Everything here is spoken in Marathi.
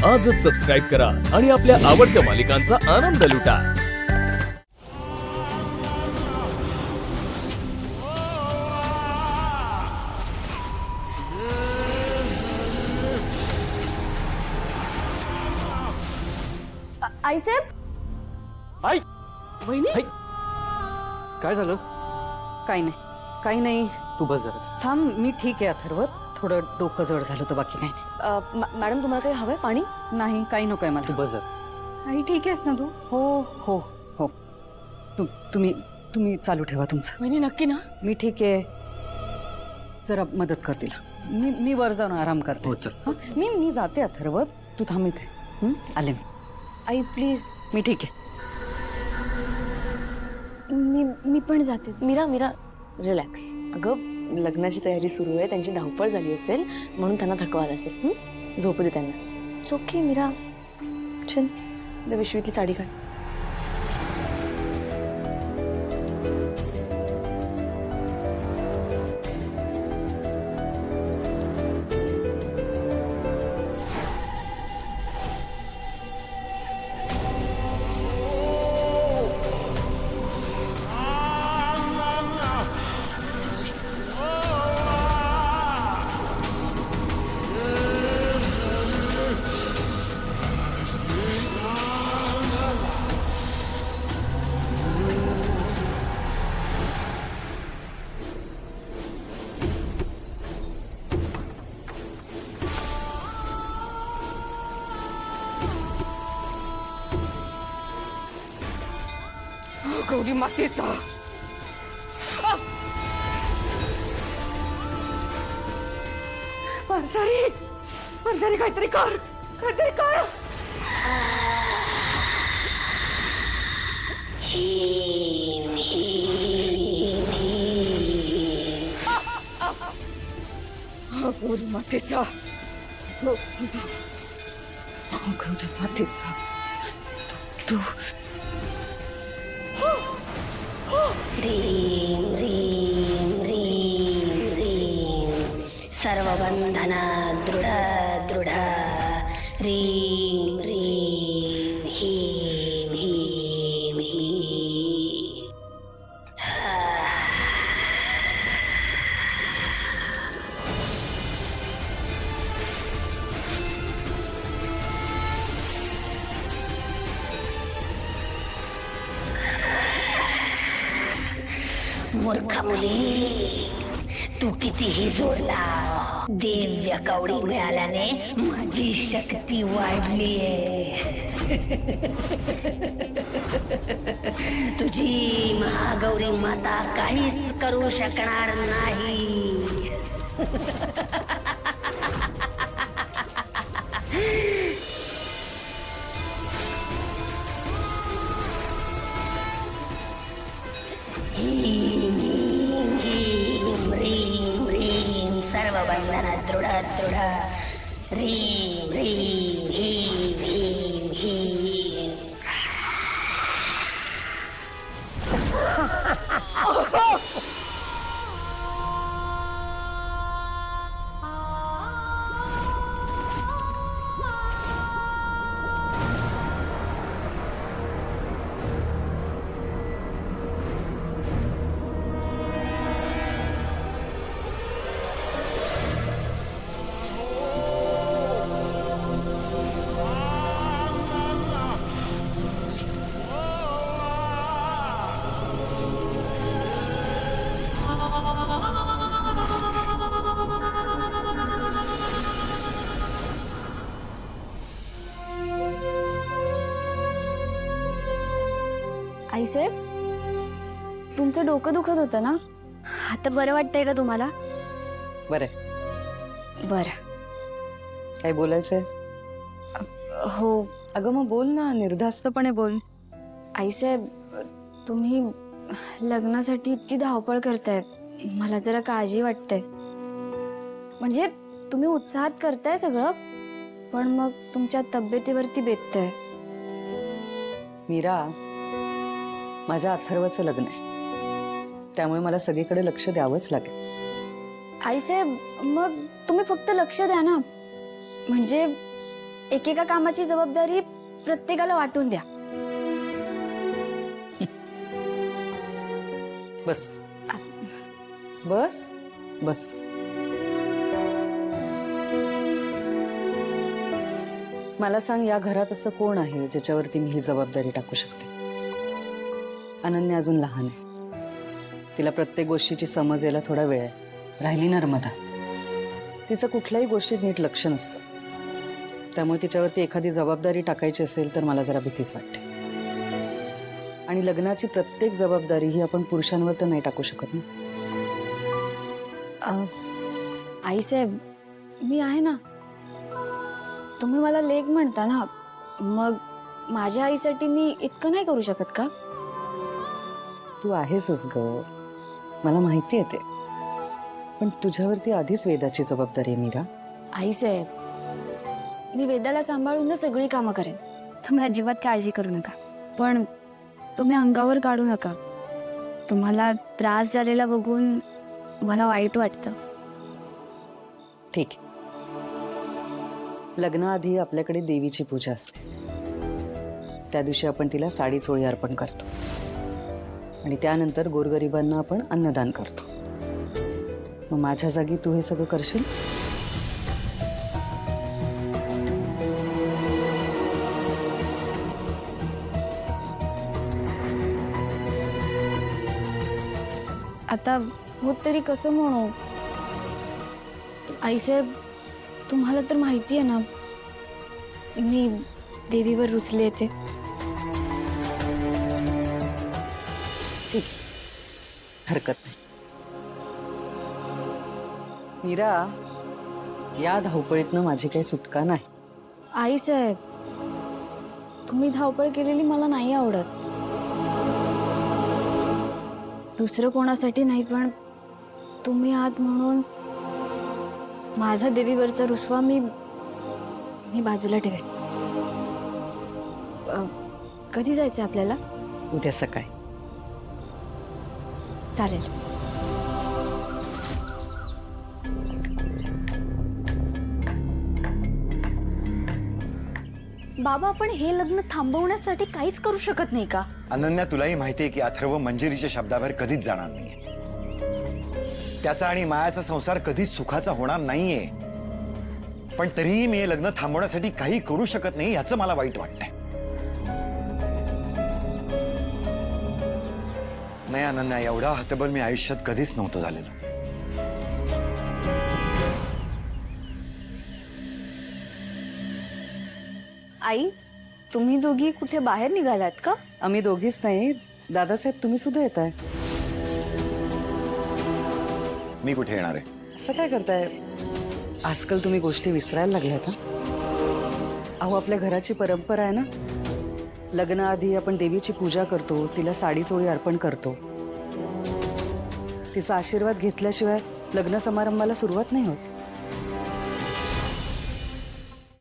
आजच सबस्क्राईब करा आणि आपल्या आवडत्या मालिकांचा आनंद लुटा। आईसाहेब, आई वहिनी, आई काय झालं? काही नाही तू बस जराच. थांब, मी ठीक आहे अथर्व. थोडं डोकं जड झालं होतं, बाकी काही मॅडम तुम्हाला काही हवंय पाणी? नाही. काही नकोय तू मला. बस जरा. आई ठीक आहेस ना तू? हो हो हो. तुम्ही चालू ठेवा तुमचं. वहिनी नक्की ना? मी ठीक आहे. जरा मदत कर तिला. मी वर जाऊन आराम करते. हो चल. हं? मी जाते अथर्व, तू थांब इथे. आले मी. आई प्लीज. मी ठीक आहे. मी पण जाते. मीरा रिलॅक्स. अगं लग्नाची तयारी सुरू आहे, त्यांची धावपळ झाली असेल म्हणून त्यांना थकवा आला असेल. झोपू दे त्यांना. चोखे मीरा. चल त्या विश्वीतली साडी काढ. गौरी मातेचा माणसारी काहीतरी कर. गौरी मातेचा तू ह्रीं ह्रीं ह्रीं ह्रीं सर्वबन्धना दृढा दृढा ह्रीं ह्रीं ह्रीं ह्रीं ह्रीं। मूर्ख मुली, तू कितीही जोर लाव, दिव्य कवडी मिळाल्याने माझी शक्ती वाढलीये. तुझी महागौरी माता काहीच करू शकणार नाही. सर्वबंधना दृढ दृढ ह्रीं ह्रीं ह्रीं ह्रीं ह्रीं. आईसाहेब, तुमचं डोकं दुखत होतं ना? आता बरं वाटतंय का तुम्हाला? बरं. काय बोलायचंय? हो. अगं मग बोल ना, निर्धास्तपणे बोल. आईसाहेब, तुम्ही लग्नासाठी इतकी धावपळ करताय, मला जरा काळजी वाटते. म्हणजे तुम्ही उत्साहात करताय सगळं, पण मग तुमच्या तब्येतीवरती बेततंय. मीरा, माझ्या अथर्वचं लग्न आहे, त्यामुळे मला सगळीकडे लक्ष द्यावंच लागेल. आईसाहेब, मग तुम्ही फक्त लक्ष द्या ना. म्हणजे एकेका कामाची जबाबदारी प्रत्येकाला वाटून द्या. बस बस बस. मला सांग, या घरात असं कोण आहे ज्याच्यावरती मी ही जबाबदारी टाकू शकते? अनन्या अजून लहान आहे, तिला प्रत्येक गोष्टीची समज यायला थोडा वेळ आहे. राहिली नर्मदा, तिचं कुठल्याही गोष्टीत नीट लक्ष नसतं, त्यामुळे तिच्यावरती एखादी जबाबदारी टाकायची असेल तर मला जरा भीतीच वाटते. आणि लग्नाची प्रत्येक जबाबदारी ही आपण पुरुषांवर तर नाही टाकू शकत ना. आईसाहेब, मी आहे ना. तुम्ही मला लेक म्हणता ना, मग माझ्या आईसाठी मी इतकं नाही करू शकत का? तू आहेसच ग, मला माहिती आहे ते, पण तुझ्यावरती आधीच वेदाची जबाबदारी आहे मीरा. आईसाहेब, मी वेदाला सांभाळून ना सगळी कामं करेन. तुम्ही अजिबात काळजी करू नका. पण तुम्ही अंगावर काढू नका. तुम्हाला त्रास झालेला बघून मला वाईट वाटतं. ठीक आहे. लग्नाआधी आपल्याकडे देवीची पूजा असते. त्या दिवशी आपण तिला साडी चोळी अर्पण करतो आणि त्यानंतर गोरगरिबांना आपण अन्नदान करतो. मग माझ्या जागी तू हे सगळं करशील? आता हो तरी कसं म्हणू? आईसाहेब, तुम्हाला तर माहिती आहे ना, मी देवीवर रुचले येते. ठीक, हरकत नाही. मीरा, या धावपळीतनं माझी काही सुटका नाही. आईसाहेब, तुम्ही धावपळ केलेली मला नाही आवडत. दुसरं कोणासाठी नाही, पण तुम्ही आहात म्हणून माझा देवीवरचा रुसवा मी बाजूला ठेवेन. कधी जायचं आपल्याला? उद्या सकाळी. चालेल. बाबा, आपण हे लग्न थांबवण्यासाठी काहीच करू शकत नाही का? अनन्या, तुलाही माहिती आहे की अथर्व मंजिरीच्या शब्दाबाहेर कधीच जाणार नाहीये. त्याचा आणि मायाचा संसार कधीच सुखाचा होणार नाहीये. पण तरीही मी हे लग्न थांबवण्यासाठी काही करू शकत नाही, याचं मला वाईट वाटतंय. नाही अनन्या, एवढा हतबल मी आयुष्यात कधीच नव्हतं झालेलं. आई, तुम्ही दोघी कुठे बाहेर निघालात का? आम्ही दोघीच नाही, दादासाहेब तुम्ही सुद्धा येत आहे. मी कुठे येणार आहे? असं काय करताय? आजकाल तुम्ही गोष्टी विसरायला लागल्यात ना. अहो, आपल्या घराची परंपरा आहे ना, लग्नाआधी आपण देवीची पूजा करतो, तिला साडी चोळी अर्पण करतो. तिचा आशीर्वाद घेतल्याशिवाय लग्न समारंभाला सुरुवात नाही होत.